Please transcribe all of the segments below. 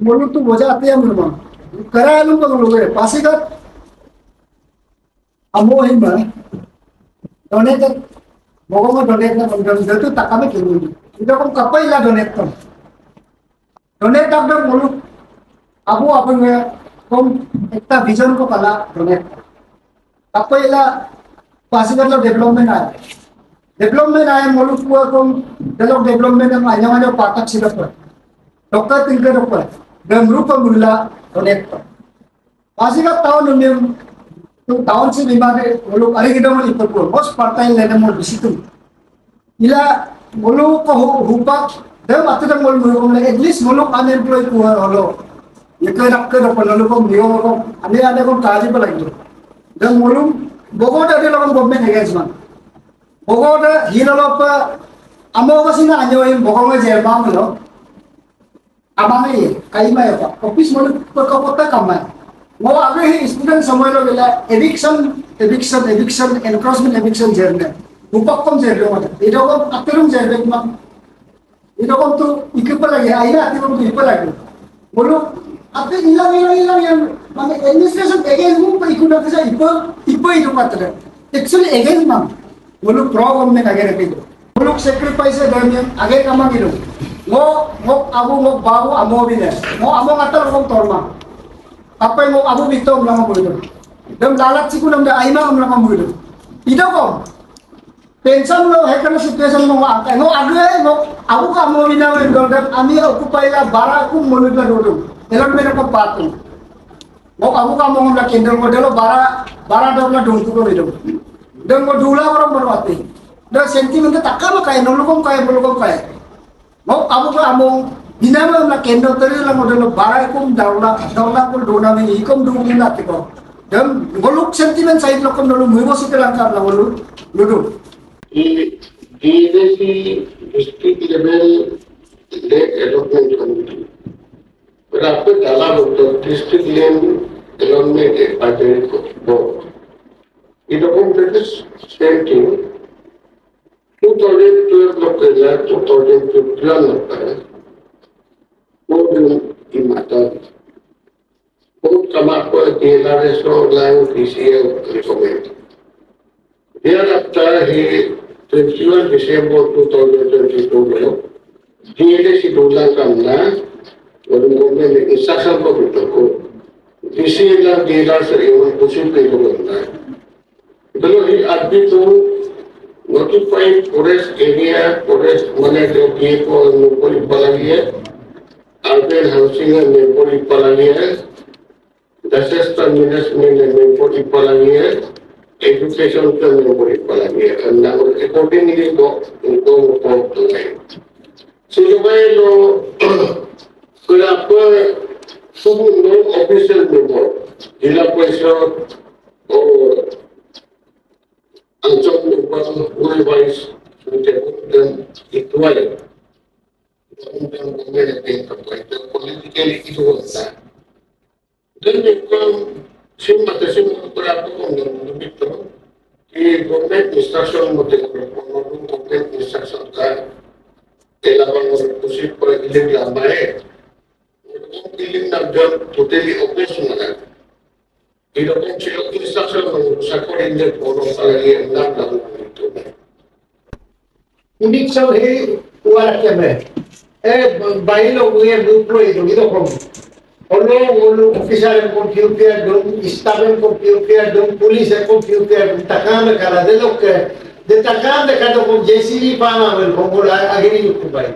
बोलू तू बोझा आते हैं मुझे करा है लोग लोग पासीघाट अमो हिम donate bogo mo donate na program dito takame kini ito kung kapay la donate to donate abdo mulu abu apun kung ekta vision ko kala donate kapay la passive lo development ay mulu ko kung development ang anyo patak sila po dokter tingkar po gamru ko mula donate to passive tao nung तो town से बीमार है वो लोग अरे guitar मोल इपर को most fertile land मोल बिसितु इला वो लोग को हुपा दम आते दम मोल मोल को at least वो लोग unemployed हुआ होलो ये कोई रखकर अपन लोग को मियो को अन्य को काजी पर लगी दम मोल बोगोट अरे लोग गवर्नमेंट engagement बोगोट हीरो लोग पर अमोवसी ना अन्य वो बोगोट में जेबाम लो अबामे ये कई में होता ऑफिस मोल पर कपड़ा कम है वो आगे ही स्टूडेंट समय लो गेला eviction encroachment eviction journey उपकम journey वाला इधर को अतरुम जर्ने कुमा इधर को तो इक्विप लगे आइना अतरुम तो इक्विप लगे बोलो अते इला माने एडमिनिस्ट्रेशन अगेंस्ट मु पर इक्विप लगे इक्विप इधर पाते एक्चुअली अगेंस्ट मां बोलो प्रो गवर्नमेंट आगे रखे बोलो सैक्रिफाइस दरमियान आगे कमा गिरो वो अबू वो बाबू अमो भी नहीं वो अमो अतर को तोरमा apa yang mau abu bito melama mulut, dem lalat sih kunam dah aima melama mulut, itu kok, pension lo, hektar situation lo apa, lo agak lo, abu kamu bina mendong dem, ami aku payah bara aku mulut lah dulu, elok mereka kok patu, lo abu kamu ngomong kendel model lo bara dong lah dongku lo itu, dem mau dula orang berwati, dan sentimen kita takkan lo kayak nolokom kayak, lo abu kamu Bina mo kendo tadi lang modelo baray kum daula ko dona mi ikom dungi natin ko. Dan goluk sentiment sa ito kung nolo muibo sa lang na goluk ludo. DSC district level late development committee. Pero after dala boto district level development advisory board. Ito kung practice same thing. 2012 lo kaya 2012 lo kaya. Modul imatar. Modul kama ko DLRS online PCL recommend. Thereafter he 21 December 2022 में DLS डोला करना और उन्होंने instruction को बिल्कुल को DCL DLR से एवं कुछ भी नहीं करना है। तो ये अभी तो notified forest area forest मने जो के को नौकरी पलागी है urban housing and neighborhood पलागी है disaster management and neighborhood पलागी है education का neighborhood पलागी है and now accordingly उनको तो है सिर्फ लो फिर आपको सब लोग ऑफिशियल मेंबर जिला परिषद और अंचल मेंबर पूरे वाइस सुनते itu aja. Kemudian politically itu ada. Dan memang simpatisan berapa orang itu di government instruction model government instruction kan elaban posisi politik lama Piling nagdam totally operational. Ito kung sila instruction sa korinda po ng palagi ang nagdam ito. Unik sa he wala keme. Bailo uye duplo ito kung olo official computer dong staff computer dong police computer takana kala delok de takana kada kung JCB pa namin kung wala agini yung kubay.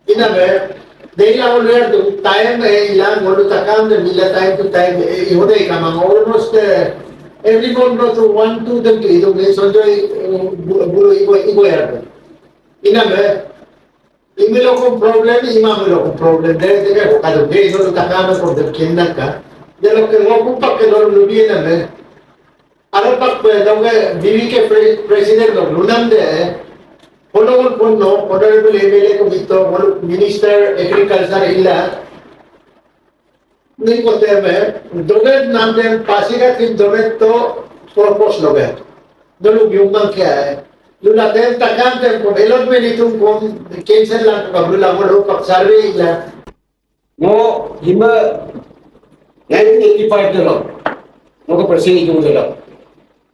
Inabe They are already time young or takam the mila time to time ihode kama almost everyone go to 1 to the ito may sonjoy bulo ibo yardo iname imilo ko problem imamilo ko problem de ko kado de ito takam ko de kinaka de lo que wo pa que lo lubi iname ara pak doge bibi ke president lo lunande Honorable Punno, Honorable MLA Comito, Minister Agriculture Illa, नहीं बोलते हैं मैं दोगेट नाम दे पासीगा तीन दोगेट तो propose लोगे दो लोग युगम क्या है जो लाते हैं तकाम दे को एलोट में नहीं तुम कौन कैंसर लाट का बुला वो लोग पक्षारे इला Mo hima 1985 dalo. Mo ko presiden itu dalo.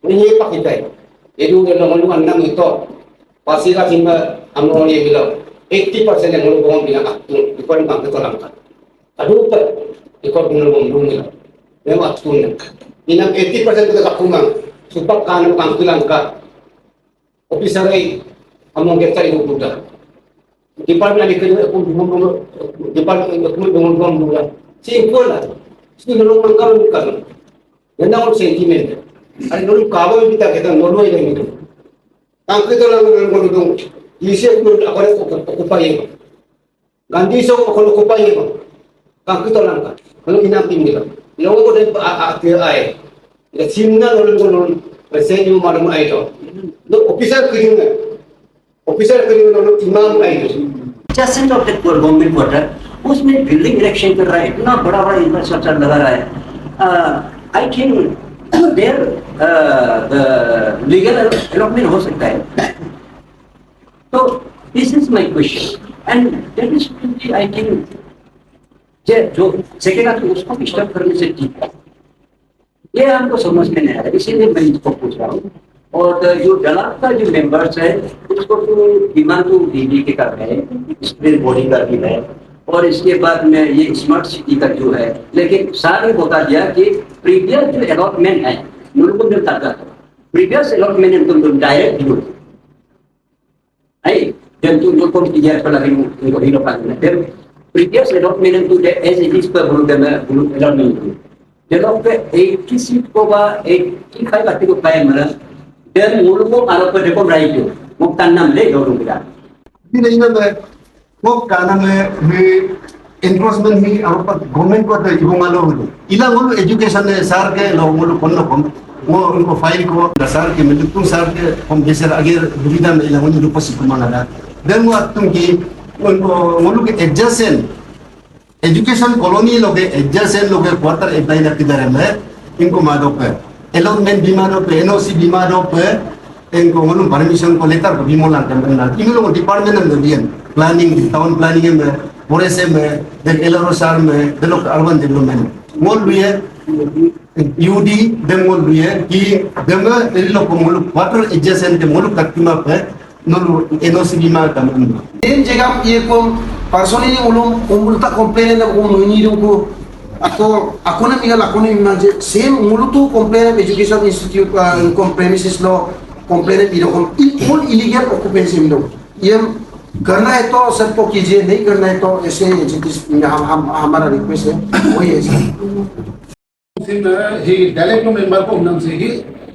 Ini pakitai. Itu dalo mo nang ito. Pasira hima amro ye bilo. 80% yang mo ko bilang aktu ikon bang ito lang ka. Adu pa ikon mo mo nila. Memang aktu inang 80% ko kakumang supak kanu kang tulang ka. Officer ay among kita itu buta. Department ni kerja aku department aku dengan dua. Simple lah. Sini nolong mangkal bukan. Yang orang sentimen. Ada nolong kawal kita kita nolong yang itu. Ang kita lang nolong isi aku okupai. Gandhi so aku okupai. Ang kita lang kan. Kalau inapin nila. Lawan ko din ay. Ila simna nolong present yung malam ay to. No officer kering. Officer करीब इमाम आई adjacent of that government quarter उसमें building erection कर रहा है, इतना बड़ा बड़ा इंफ्रास्ट्रक्चर लगा रहा है. I think their legal allotment हो सकता है. तो this is my question and that is I think जो सेकेंड आदमी उसको डिस्टर्ब करने से ठीक है. ये हमको समझ में नहीं आ रहा, इसीलिए मैं इसको पूछ रहा हूँ. और जो डलाप का जो मेंबर्स है उसको तो बीमा तो बीबी के कर रहे हैं, स्प्रिंग बॉडी का भी है, और इसके बाद में ये स्मार्ट सिटी का जो है. लेकिन सारे बता दिया कि प्रीवियस जो अलॉटमेंट है उनको मिलता था, प्रीवियस अलॉटमेंट उनको direct dio I dan tunjuk pun dia sekolah untuk hidup lagi. Dan previous allotment itu as it is per belum allotment itu. Jadi एक किसी को बा एक की खाई बात को पाए मरा dan mulu ko arap ko deko right yo mok tanam le do ruga ini नहीं मैं वो काना में enforcement ही आप गवर्नमेंट को तो इबो मालो हो इला वो एजुकेशन है सार के लोग वो कौन लोग वो उनको फाइल को सार के मिल तुम सार के हम जैसे आगे दुविधा में इला वो रूप से कुमाना ना देन वो तुम की उनको वो लोग एडजस्टेंट एजुकेशन कॉलोनी लोग एडजस्टेंट लोग क्वार्टर एक लाइन किधर है इनको मादो पे allotment bimano pe NOC bimano pe engko ngolong permission ko letter ko bimolan kan na ingolo department ng diyan planning town planning me forest me then LRO sar me develop urban development ngol luye UD dem ngol luye ki dem lo ko ngol water adjacent ke ngol kaktima pe nolu NOC bima kan in jegam ye ko personally ulum umulta complain na ko nuni ko ako na miguel ako na imagine same mulutu complain education institute com premises law complain biro all illegal occupancy में लोग ये करना है तो सबको कीजिए, नहीं करना है तो ऐसे हमारा रिक्वेस्ट है वही है. ही डायरेक्ट मेंबर को नाम से ही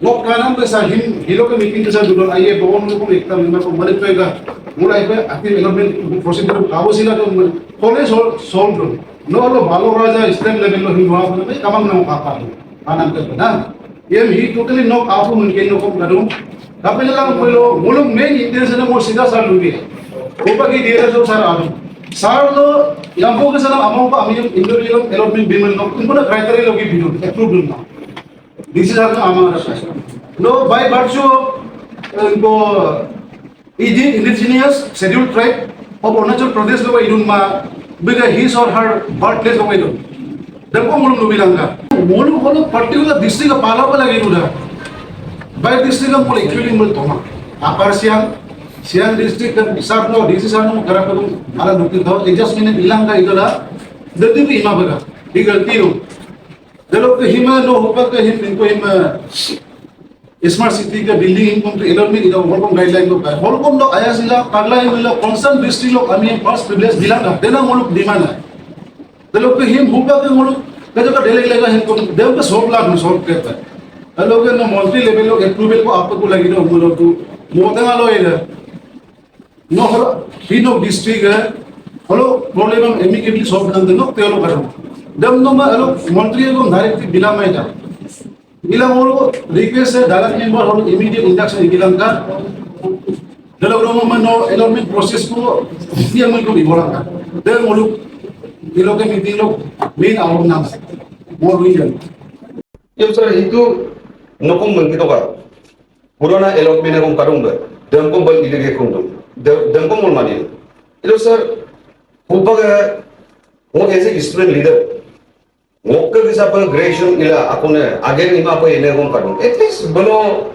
वो कारण पे सर हिलो के मीटिंग के साथ जुड़ो आइए बहुत लोगों को एकता मेंबर को मदद करेगा मुला पे एक्टिव डेवलपमेंट प्रोसीजर काबू सिला तो कॉलेज सॉल्व दो नो लो बालो राजा स्टेट लेवल लो हिवा में कमंग ना कापा आनंद के ना ये ही टोटली नो कापू मुनके नो को करूं कपिल का कोलो मुलुक मेन इंटेंशन मो सीधा सर लुगी ऊपर की दिए जो सर आ सर लो यंगो के सर अमाउ को अमी इंडिविजुअल डेवलपमेंट बिमन नो इनको ना क्राइटेरिया लोगी वीडियो अप्रूव ना this is our no by virtue इनको इजी indigenous scheduled tribe of Arunachal Pradesh लो इरुमा because his or her birthplace of Ido. Then go Mulu Bilanga. Mulu Holo particular district of Palapa Laguda. By district of Mulu, actually Multoma. Upper Sian district and Sarno, this is Arno Karapadu, Aladuki, they just in Bilanga Idola, the Tipi Imabaga, Eagle Tiro. The look him no Hopaka him into him smart city का building income to economic इधर होलकोम guideline लोग है होलकोम लोग आया सिला पगला ही मिला constant district लोग हमें first privilege दिलाना देना मुल्क demand है तो लोग के हिम हुआ के मुल्क कजो का डेली लेगा हिम को देव के 100 लाख में 100 करता है लोग के नो मल्टी लेवल लोग approval को आपको लगी ना मुल्क तो मोटे वालों इधर नो होलो ही नो district है होलो प्रॉब्लम हम immediately solve करते नो तेलो करो देव नो में लोग मंत्री को डायरेक्टली बिना में जा bilang mulu request saya dalam member harus immediate induction bilang kan dalam rumah no allotment process ko dia mulu dibolang kan dan mulu bilo ke meeting lo main awam nam mulu ini Yo sir itu nokong mengito ka purana allotment kong karung ba dan kong bal ilige kong dan kong mul mani ilo sir upaga Ngok as a student leader. Ngok ke bisa apa graduation ila aku ne agen ima apa ini ngom kadung. At least bano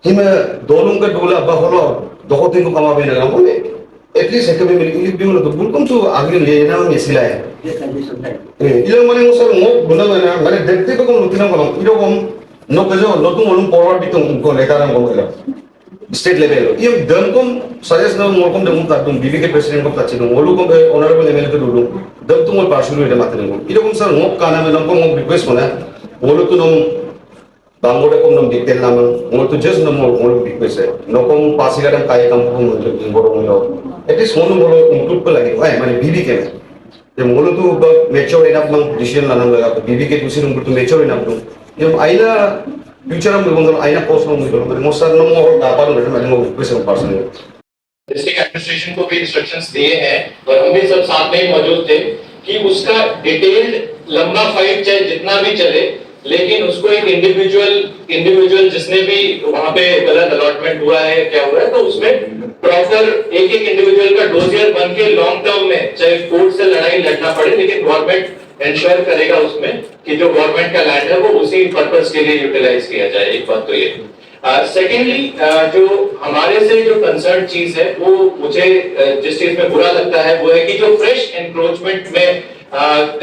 hime dolung ke dola baholo dokotin ko kama bina ngom ne. At least hekame mili ili biulo to bulkum to agen le na mesila hai. Yes, I listen that. Ilang mani ngosar ngok bana na mane dekte ko ngom lutina ngom iro ngom no kejo notung olum forward bitong ko letaran ngom ila. State level. Yung dan kom suggest na ngolkom dengum tatum BBK president kom tachino ngolu kom honorable MLA to dulu. Dan tu ngol partial ida matene ngom. Ida kom sir ngok kana me ngom ngom request mana. Ngolu tu nom bangode kom nom detail naman. Ngol tu just nom ngol request hai. No kom pasila dam kai kam kom ngoro ngolo. At least ngolu ngolo include ko lagi. Ay mane BBK me. Jab ngolu tu mature enough mang decision lanam laga. BBK tu sir ngolu tu mature enough tu. Yung aina future में बोलूँ आईना post में बोलूँ मेरे मोस्टर नम और दापा लोग रहते हैं मैं किसी को पर्सन डिस्ट्रिक्ट एडमिनिस्ट्रेशन को भी इंस्ट्रक्शंस दिए हैं और हम भी सब साथ में ही मौजूद थे कि उसका डिटेल्ड लंबा फाइट चाहे जितना भी चले लेकिन उसको एक इंडिविजुअल जिसने भी वहां पे गलत अलॉटमेंट हुआ है क्या हुआ है तो उसमें प्रॉपर एक इंडिविजुअल का डोजियर बन के लॉन्ग टर्म में चाहे कोर्ट से लड़ाई लड़ना पड़े लेकिन गवर्नमेंट इंश्योर करेगा उसमें कि जो गवर्नमेंट का लैंड है वो उसी पर्पस के लिए यूटिलाइज किया जाए। एक बात तो ये सेकेंडली जो हमारे से जो कंसर्न चीज है वो मुझे जिस चीज में बुरा लगता है वो है कि जो फ्रेश एनक्रोचमेंट में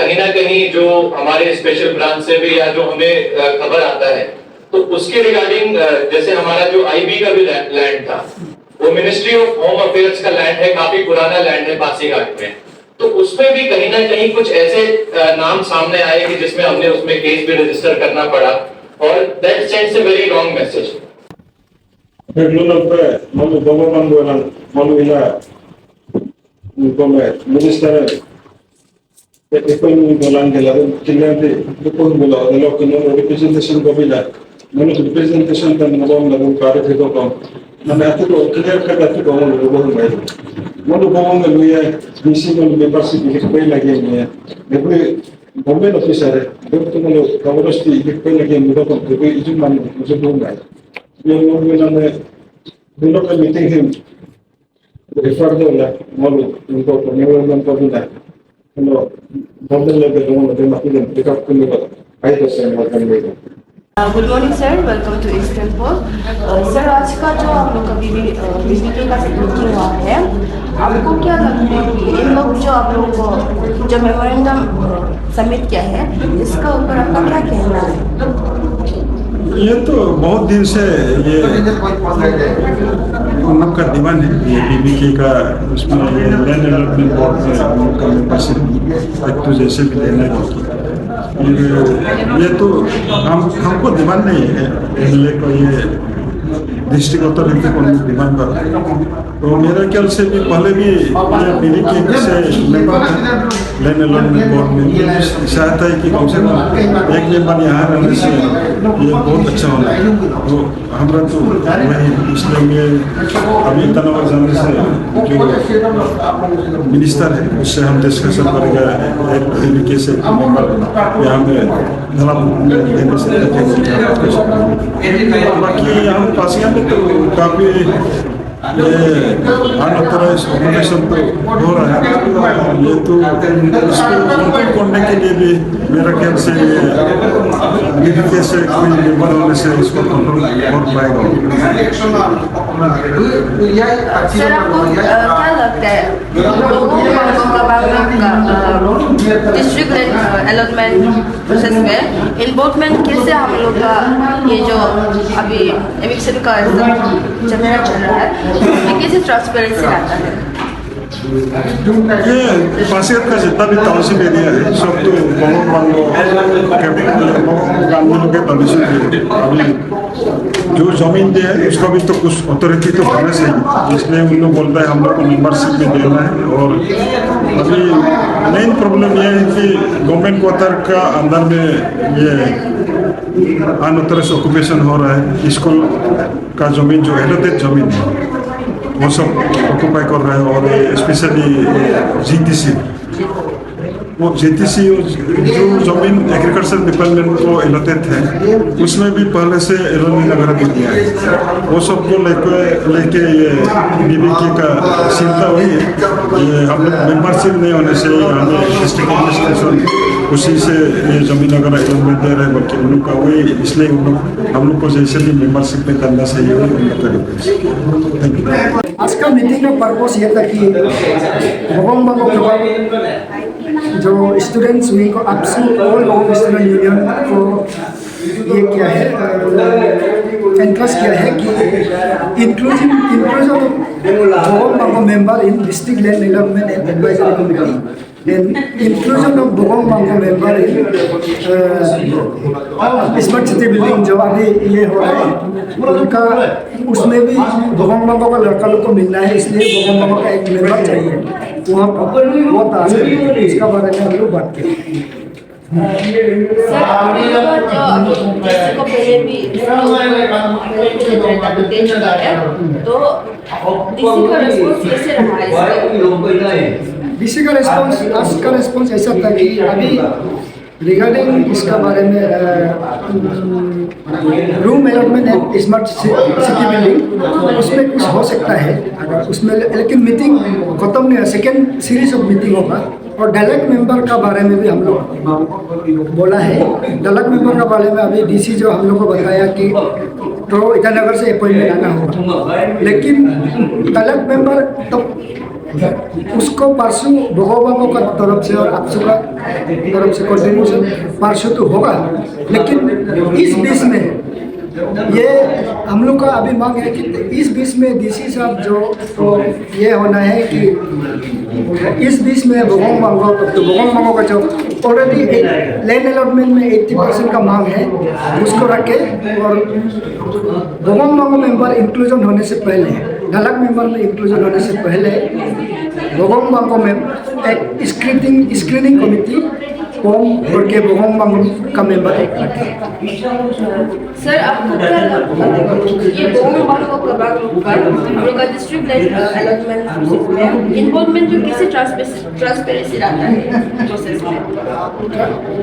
कहीं ना कहीं जो हमारे स्पेशल ब्रांच से भी या जो हमें खबर आता है तो उसके रिगार्डिंग जैसे हमारा जो आईबी का भी लैंड था वो मिनिस्ट्री ऑफ होम अफेयर्स का लैंड है, काफी पुराना लैंड है पासीघाट में, तो उसमें भी कहीं ना कहीं कुछ ऐसे नाम सामने आए कि जिसमें हमने उसमें केस भी रजिस्टर करना पड़ा और that sends a very wrong message. Malu government orang malu ila government minister ekonomi bolan gela kilante ekon bola delo kino representation ko bila malu representation tan ngom lagu kare thito kom mane ato clear ka datu ko malu government luya bc malu membership ko lagi ne depois government officer depois malu coverage ko lagi mudo ko depois ijum man mudo ko ngai yung name dulu kan meeting him refer dola malu uनको निवेदन कर दिया hello बंदर लेके दोनों मध्य मध्य में pickup करने का आई तो सेम वर्क करेगा। Good morning sir, welcome to east temple. Sir आज का जो आप लोग का बीबीके का मीटिंग हुआ है, आपको क्या लगता है कि इन लोग जो आप लोग को जो मेमोरेंडम सबमिट किया है इसका ऊपर आपका क्या कहना है? ये तो बहुत दिन से ये उन्नत का डिमांड है ये बीबीके का उसमें लैंड डेवलपमेंट बोर्ड में उनका मेंबरशिप एक तो जैसे भी देना है ये तो हमको डिमांड नहीं है एमएलए को ये डिस्ट्रिक्ट अथॉरिटी को डिमांड कर तो मेरे ख्याल से भी पहले भी ये बीबीके से मेंबर था लैंड डेवलपमेंट बोर्ड में चाहता है कि कम से कम एक मेंबर यहाँ रहने से ये बहुत अच्छा होना है तो हमारा तो वही इसलिए अभी तनवर जाने से जो मिनिस्टर है उससे हम डिस्कशन करेंगे एक बीबीके से मेंबर यहाँ में देने से बाकी हम पासिया में तो काफी ये अनऑथराइज्ड ऑपरेशन तो हो रहा है ये तो इसको कंट्रोल करने के लिए भी मेरा ख्याल से बीबीके से कोई मेंबर होने से इसको कंट्रोल कर पाएगा। सर आपको क्या लगता है डिस्ट्रिक्ट अलॉटमेंट प्रोसेस में इन्वॉल्वमेंट कैसे हम लोग का ये जो अभी एविक्शन का झमेला चल रहा है उसमें कैसे ट्रांसपेरेंसी लाता है? ये पासिघाट का जितना भी टाउनशिप एरिया है सब तो बहुत गांधी लोग के परमिशन दिए अभी जो जमीन दिया है उसका भी तो कुछ अथॉरिटी तो होना चाहिए इसलिए उन लोग बोलता है हम लोग को मेंबरशिप भी देना है और अभी मेन प्रॉब्लम ये है कि गवर्नमेंट क्वार्टर का अंदर में ये अनऑथराइज्ड ऑक्यूपेशन हो रहा है स्कूल का जमीन जो एलोटेड जमीन है वो सब ऑक्यूपाई कर रहा है और स्पेशली जीटीसी वो जेटीसी जो जमीन एग्रीकल्चर डिपार्टमेंट को एलोटेड है उसमें भी पहले से एलोमेंट वगैरह भी दिया है। वो सबको लेके ये बीबीके का चिंता हुई है। ये हम लोग मेंबरशिप नहीं होने से हमें डिस्ट्रिक्ट एडमिनिस्ट्रेशन उसी से ये जमीन वगैरह एलोमेंट दे रहे बल्कि उन लोग का वही, इसलिए हम लोग को जैसे भी मेंबरशिप में करना चाहिए उन लोग करेंगे। Thank you. आज का मीटिंग का पर्पस ये था कि बगोंग बांगो केबांग जो स्टूडेंट्स विंग को आपसी ऑल बगोंग स्टूडेंट यूनियन को ये किया है, एंट्रेंस किया है कि inclusion Bogong Bango member in district land development and advisory committee and inclusion of Bogong Bangko member in smart city building जो अभी ये हो रहा है उनका, उसमें भी बगोंग बांगो का लड़का लोग को मिलना है, इसलिए बगोंग बांगो का एक मेंबर चाहिए वहाँ पर। वो टास्क इसका बारे में हम लोग बात करें। सर किसी को पहले भी तो डीसी का रिस्पॉन्स कैसे रहा है? डीसी का रिस्पॉन्स, आज का रिस्पॉन्स ऐसा था कि अभी रिगार्डिंग इसका बारे में room allotment and smart city building उसमें कुछ हो सकता है अगर उसमें, लेकिन मीटिंग खत्म नहीं है, सेकेंड सीरीज ऑफ मीटिंग होगा। और डायलॉग मेंबर का बारे में भी हम लोग बोला है। डायलॉग मेंबर का बारे में अभी डीसी जो हम लोग को बताया कि तो ईटानगर से अपॉइंटमेंट आना होगा, लेकिन डायलॉग मेंबर तो उसको परसों बगोंग बांगो का तरफ से और आपसू का तरफ से कंट्रीब्यूशन परसों तो होगा, लेकिन इस बीच में ये हम लोग का अभी मांग है कि इस बीच में डीसी साहब जो तो ये होना है कि इस बीच में बगोंग बांगो का जो ऑलरेडी लैंड अलॉटमेंट में 80% का मांग है उसको रखे, और बगोंग बांगो मेंबर इंक्लूजन होने से पहले, डायलॉग मेंबर में इंक्लूजन होने से पहले बगोंग बांगो में एक स्क्रीनिंग कमिटी फॉर्म करके बगोंग बांगो का मेंबर रखे। सर आपको क्या लगता है ये बगोंग बांगो केबांग पर हम लोग का डिस्ट्रिक्ट लैंड अलॉटमेंट में इन्वॉल्वमेंट जो कैसे ट्रांसपेरेंसी रहता है प्रोसेस में?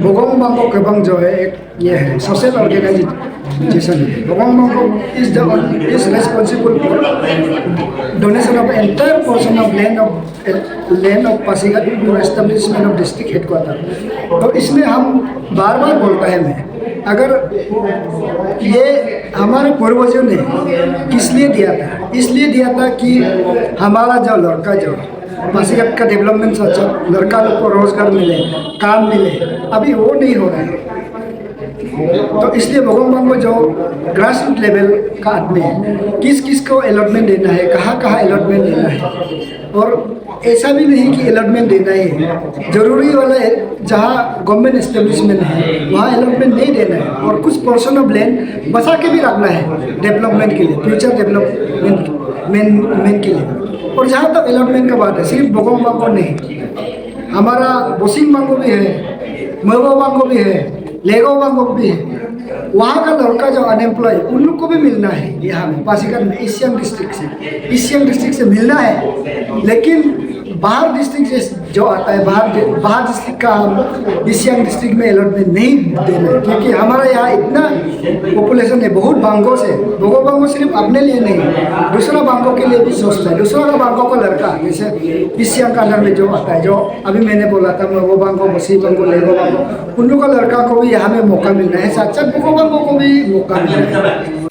बगोंग बांगो केबांग जो है एक ये है सोशल ऑर्गेनाइजेशन है। Bogong Bango is responsible for donation of entire portion of land of Pasighat for establishment of district headquarter. तो इसमें हम बार बार बोलता है मैं, अगर ये हमारे पूर्वजों ने किस लिए दिया था? इसलिए दिया था कि हमारा जो लड़का जो पासीघाट का डेवलपमेंट सोचा, लड़का लोग को रोजगार मिले, काम मिले, अभी वो नहीं हो रहा है। तो इसलिए बगोंग बांगो जो ग्रास रूट लेवल का आदमी है, किस किस को अलॉटमेंट देना है, कहाँ कहाँ अलॉटमेंट देना है, और ऐसा भी नहीं कि अलॉटमेंट देना ही है, जरूरी वाला है जहाँ गवर्नमेंट एस्टेब्लिशमेंट है वहाँ अलॉटमेंट नहीं देना है, और कुछ पोर्शन ऑफ लैंड बचा के भी रखना है डेवलपमेंट के लिए, फ्यूचर डेवलपमेंट के लिए। और जहाँ तक अलॉटमेंट का बात है, सिर्फ बगोंग बांगो नहीं, हमारा बोसिंग बांगो भी है, मेगो बांगो भी है, लेगो बांगो भी है, वहाँ का लड़का जो अनएम्प्लॉय उन लोग को भी मिलना है यहाँ में पासीघाट में ईस्ट सियांग डिस्ट्रिक्ट से मिलना है। लेकिन बाहर डिस्ट्रिक्ट से जो आता है, बाहर डिस्ट्रिक्ट का हम ईस्ट सियांग डिस्ट्रिक्ट में अलॉटमेंट नहीं देना है, क्योंकि हमारा यहाँ इतना पॉपुलेशन है बहुत बांगो से। बगो बांगो सिर्फ अपने लिए नहीं, दूसरा बांगो के लिए भी सोचता है। दूसरा का बांगो का लड़का जैसे ईस्ट सियांग का अंदर में जो आता है, जो अभी मैंने बोला था वो बांगो, बसी बांगो, लेगो बांगो, उन लोगों का लड़का को भी यहाँ में मौका मिलना है, साथ साथ बगो बांगो को भी मौका मिलना है।